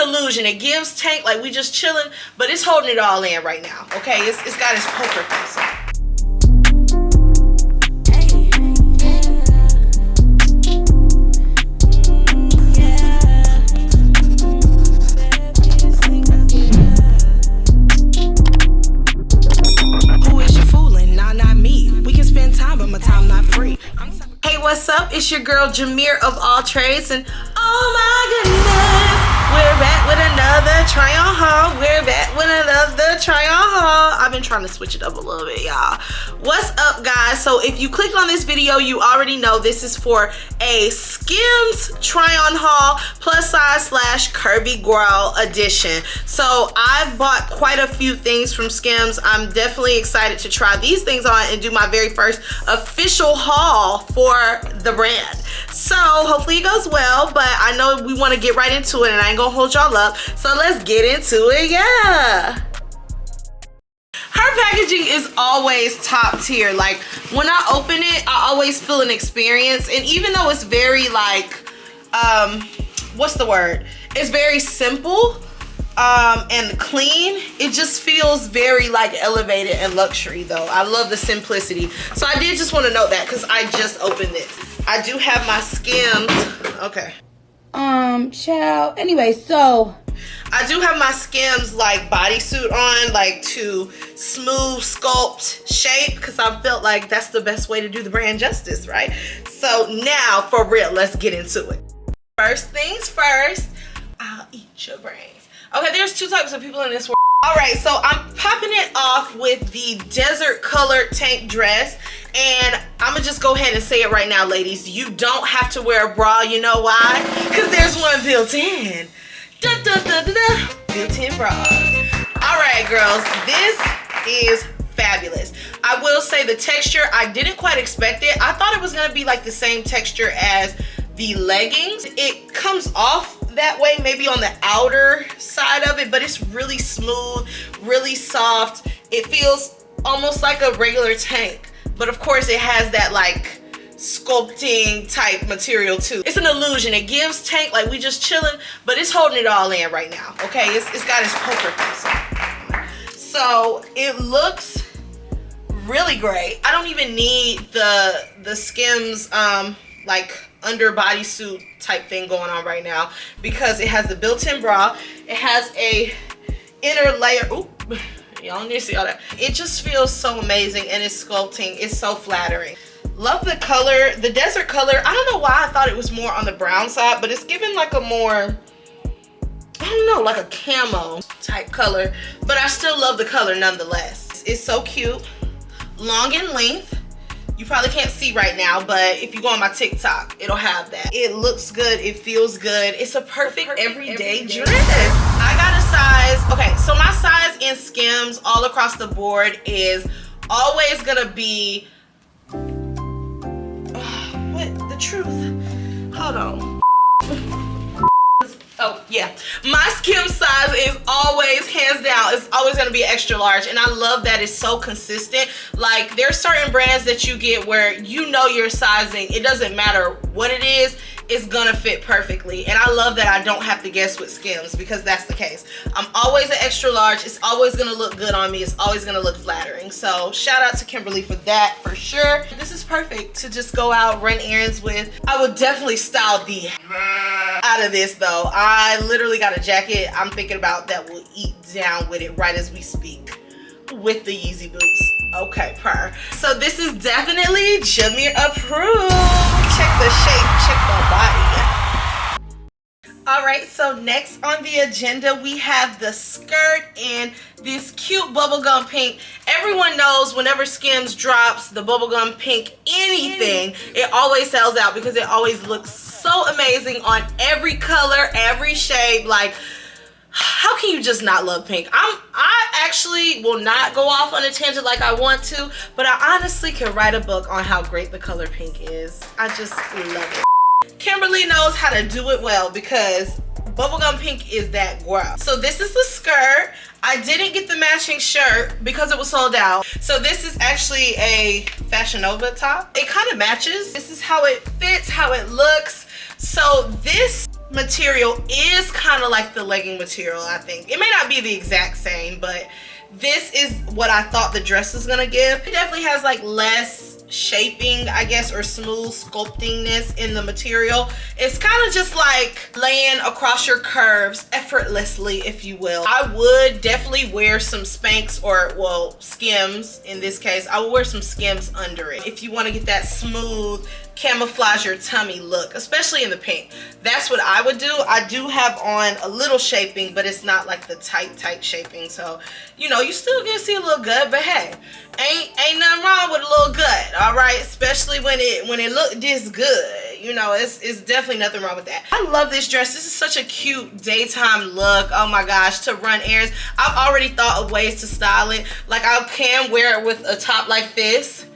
illusion. It gives tank like we just chilling, but it's holding it all in right now. Okay, it's got its poker face on. What's up? It's your girl Jamear of All Trades, and oh my goodness, we're back with another try on haul. We're back with another try on haul. I've been trying to switch it up a little bit, y'all. What's up, guys? So if you clicked on this video, you already know this is for a Skims try on haul plus size / curvy girl edition. So I've bought quite a few things from Skims. I'm definitely excited to try these things on and do my very first official haul for the brand. So hopefully it goes well, but I know we want to get right into it and I ain't gonna hold y'all up. So let's get into it, yeah. Her packaging is always top tier. Like when I open it, I always feel an experience. And even though it's very like, what's the word? It's very simple and clean. It just feels very like elevated and luxury though. I love the simplicity. So I did just want to note that because I just opened it. I do have my Skims. Okay. Child. Anyway, so I do have my Skims like bodysuit on, like to smooth sculpt shape, because I felt like that's the best way to do the brand justice, right? So now for real, let's get into it. First things first, I'll eat your brains. Okay, there's two types of people in this world. All right, so I'm popping it off with the desert colored tank dress, and I'm gonna just go ahead and say it right now, ladies. You don't have to wear a bra. You know why? Because there's one built in. Dun, dun, dun, dun, dun. Built-in bra. All right, girls, this is fabulous. I will say the texture, I didn't quite expect it. I thought it was gonna be like the same texture as the leggings. It comes off that way, maybe on the outer side of it, but it's really smooth, really soft. It feels almost like a regular tank, but of course it has that like sculpting type material too. It's an illusion. It gives tank like we just chilling, but it's holding it all in right now. Okay, it's got its poker face on. So it looks really great. I don't even need the Skims like under bodysuit type thing going on right now, because it has the built-in bra. It has a inner layer. Oop, y'all need to see all that. It just feels so amazing, and it's sculpting. It's so flattering. Love the color, the desert color. I don't know why I thought it was more on the brown side, but it's given like a more, I don't know, like a camo type color, but I still love the color nonetheless. It's so cute, long in length. You probably can't see right now, but if you go on my TikTok, it'll have that. It looks good, it feels good. It's a perfect everyday dress. I got a size, okay, so my size in Skims all across the board is always gonna be, what, the truth? Hold on. Oh yeah, my Skims size is always, hands down, it's always gonna be extra large, and I love that it's so consistent. Like there's certain brands that you get where you know your sizing, it doesn't matter what it is, it's gonna fit perfectly. And I love that I don't have to guess with Skims, because that's the case. I'm always an extra large. It's always gonna look good on me. It's always gonna look flattering. So shout out to Kimberly for that, for sure. This is perfect to just go out, run errands with. I would definitely style the out of this though. I literally got a jacket I'm thinking about that will eat down with it right as we speak, with the Yeezy boots. Okay, purr. So this is definitely Jamear approved. Check the shape, check the body. All right, so next on the agenda, we have the skirt in this cute bubblegum pink. Everyone knows whenever Skims drops the bubblegum pink anything, it always sells out because it always looks so amazing on every color, every shade. Like, how can you just not love pink? I actually will not go off on a tangent like I want to, but I honestly can write a book on how great the color pink is. I just love it. Kimberly knows how to do it well, because bubblegum pink is that girl. So this is the skirt. I didn't get the matching shirt because it was sold out. So this is actually a Fashion Nova top. It kind of matches. This is how it fits, how it looks. So this material is kind of like the legging material, I think. It may not be the exact same, but this is what I thought the dress was gonna give. It definitely has like less shaping, I guess, or smooth sculptingness in the material. It's kind of just like laying across your curves effortlessly, if you will. I would definitely wear some Spanx, or well, Skims in this case. I would wear some Skims under it if you want to get that smooth camouflage your tummy look, especially in the pink. That's what I would do. I do have on a little shaping, but it's not like the tight shaping, so you know, you still gonna see a little gut, but hey, ain't nothing wrong with a little gut, all right? Especially when it look this good, you know, it's definitely nothing wrong with that. I love this dress. This is such a cute daytime look. Oh my gosh, to run errands. I've already thought of ways to style it. Like, I can wear it with a top like this,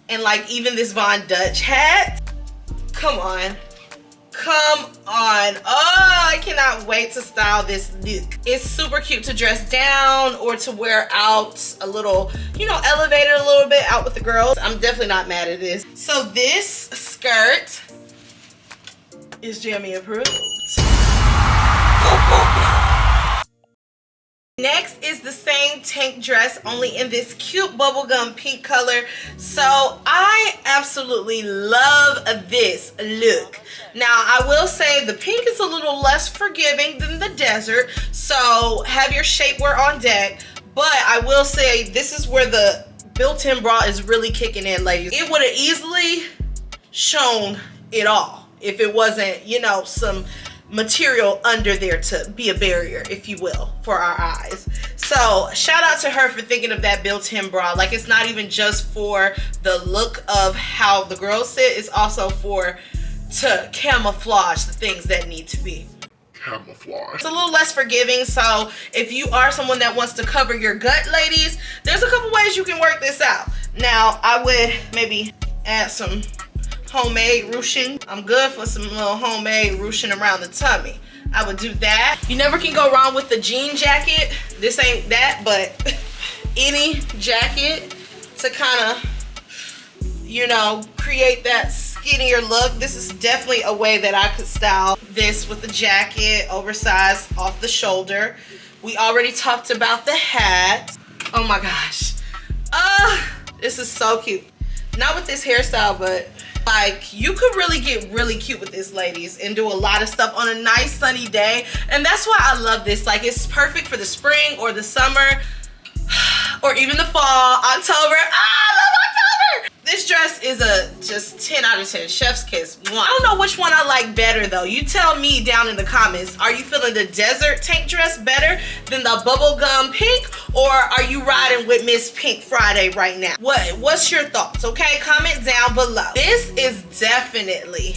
and like even this Von Dutch hat. Come on. Come on. Oh, I cannot wait to style this look. It's super cute to dress down or to wear out a little, you know, elevated a little bit out with the girls. I'm definitely not mad at this. So this skirt is Jamear approved. Next is the same tank dress, only in this cute bubblegum pink color. So I absolutely love this look. Now, I will say the pink is a little less forgiving than the desert, so have your shapewear on deck. But I will say this is where the built-in bra is really kicking in, ladies. It would have easily shown it all if it wasn't, you know, some material under there to be a barrier, if you will, for our eyes. So shout out to her for thinking of that built-in bra. Like, it's not even just for the look of how the girls sit, it's also to camouflage the things that need to be camouflage. It's a little less forgiving, so if you are someone that wants to cover your gut, ladies, there's a couple ways you can work this out. Now, I would maybe add some homemade ruching. I'm good for some little homemade ruching around the tummy. I would do that. You never can go wrong with the jean jacket. This ain't that, but any jacket to kind of, you know, create that skinnier look. This is definitely a way that I could style this with the jacket, oversized off the shoulder. We already talked about the hat. Oh my gosh. This is so cute. Not with this hairstyle, but like, you could really get really cute with this, ladies, and do a lot of stuff on a nice sunny day. And that's why I love this. Like, it's perfect for the spring or the summer or even the fall, October. I love October. This dress is a just 10 out of 10, chef's kiss. I don't know which one I like better though. You tell me down in the comments. Are you feeling the desert tank dress better than the bubblegum pink, or are you riding with Miss Pink Friday right now? What's your thoughts? Okay, comment down below. This is definitely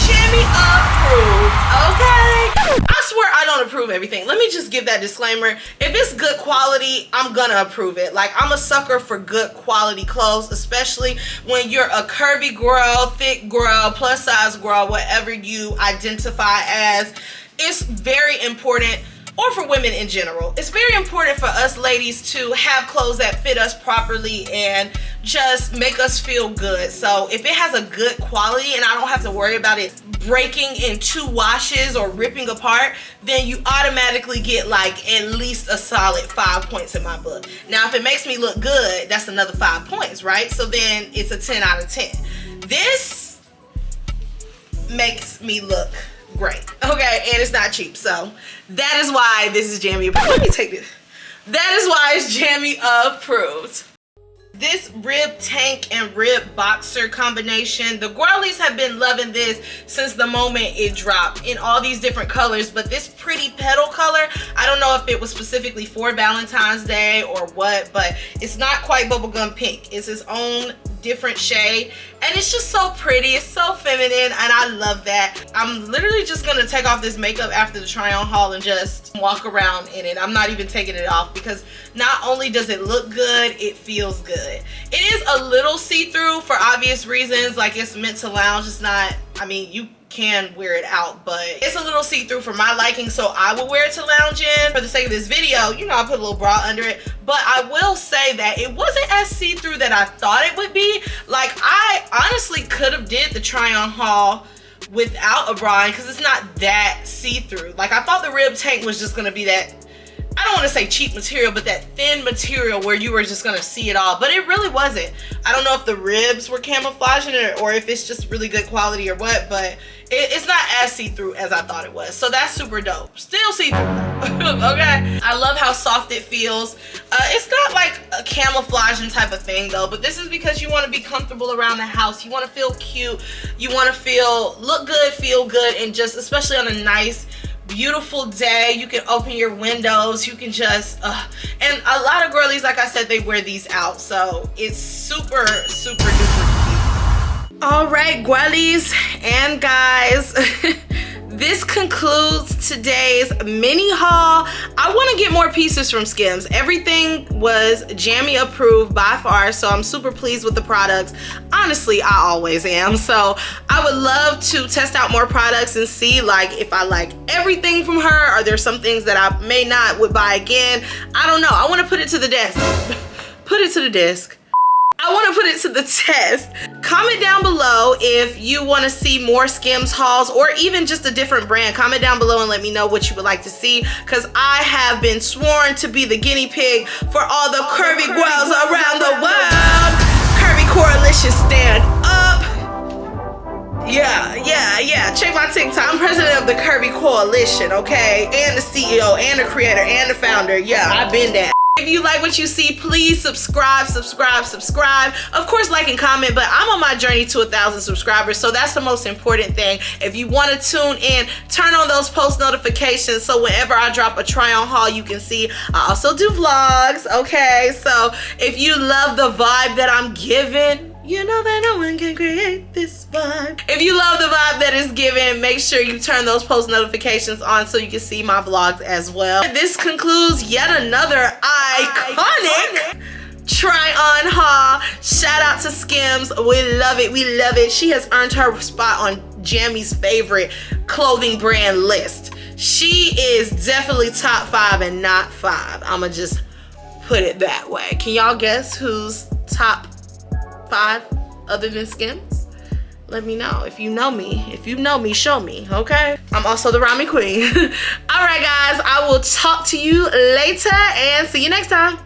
Jamear approved, okay? I swear I don't approve everything. Let me just give that disclaimer. If it's good quality, I'm gonna approve it. Like, I'm a sucker for good quality clothes, especially when you're a curvy girl, thick girl, plus size girl, whatever you identify as. It's very important, or for women in general, it's very important for us ladies to have clothes that fit us properly and just make us feel good. So if it has a good quality and I don't have to worry about it breaking in 2 washes or ripping apart, then you automatically get like at least a solid 5 points in my book. Now, if it makes me look good, that's another 5 points, right? So then it's a 10 out of 10. This makes me look great, okay? And it's not cheap, so that is why this is Jamear approved. Let me take this. That is why it's Jamear approved. This rib tank and rib boxer combination, the girlies have been loving this since the moment it dropped in all these different colors. But this pretty petal color, I don't know if it was specifically for Valentine's Day or what, but it's not quite bubblegum pink. It's its own different shade, and it's just so pretty. It's so feminine, and I love that. I'm literally just gonna take off this makeup after the try on haul and just walk around in it. I'm not even taking it off because not only does it look good, it feels good. It is a little see-through for obvious reasons. Like, it's meant to lounge. It's not, I mean, you can wear it out, but it's a little see-through for my liking, so I will wear it to lounge in. For the sake of this video, you know, I put a little bra under it, but I will say that it wasn't as see-through that I thought it would be. Like, I honestly could have did the try on haul without a bra because it's not that see-through. Like, I thought the rib tank was just gonna be that, I don't want to say cheap material, but that thin material where you were just gonna see it all, but it really wasn't. I don't know if the ribs were camouflaging it or if it's just really good quality or what, but it's not as see-through as I thought it was. So that's super dope. Still see-through okay. I love how soft it feels. It's not like a camouflaging type of thing though, but this is because you want to be comfortable around the house. You want to feel cute. You want to look good, feel good, and just especially on a nice, beautiful day, you can open your windows. You can just and a lot of girlies, like I said, they wear these out, so it's super duper cute. All right, girlies and guys, this concludes today's mini haul. I want to get more pieces from Skims. Everything was Jamie approved by far, so I'm super pleased with the products. Honestly, I always am. So I would love to test out more products and see like if I like everything from her. Are there some things that I may not would buy again? I don't know. I want to put it to the desk. Put it to the desk. I want to put it to the test. Comment down below if you want to see more Skims hauls or even just a different brand. Comment down below and let me know what you would like to see, because I have been sworn to be the guinea pig for all the curvy girls around the world. Curvy Coalition, stand up. Yeah. Check my TikTok. I'm president of the Curvy Coalition, okay? And the CEO and the creator and the founder. Yeah, I've been there. If you like what you see, please subscribe. Of course, like and comment, but I'm on my journey to 1,000 subscribers, so that's the most important thing. If you want to tune in, turn on those post notifications so whenever I drop a try on haul, you can see. I also do vlogs, okay? So if you love the vibe that I'm giving, you know that no one can create this vibe. If you love the vibe that is given, make sure you turn those post notifications on so you can see my vlogs as well. This concludes yet another iconic try on haul. Shout out to Skims. We love it. She has earned her spot on Jamie's favorite clothing brand list. She is definitely top 5 and not 5. I'ma just put it that way. Can y'all guess who's top 5 other than Skims? Let me know. If you know me, show me, okay? I'm also the rhyming queen. All right, guys, I will talk to you later and see you next time.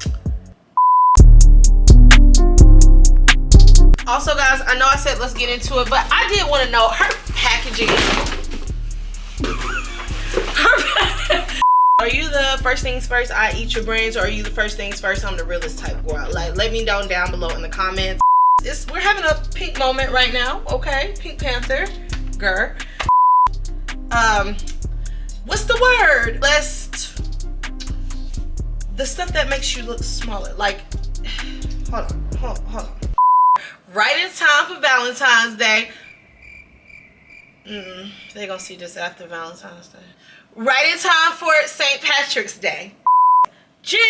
Also, guys, I know I said let's get into it, but I did want to know her packaging. Are you the first things first, I eat your brains, or are you the first things first, I'm the realest type girl? Like, let me know down below in the comments. We're having a pink moment right now, okay? Pink Panther, girl. What's the word? The stuff that makes you look smaller. Like, hold on. Right in time for Valentine's Day. They're gonna see this after Valentine's Day. Right in time for St. Patrick's Day. Jimmy!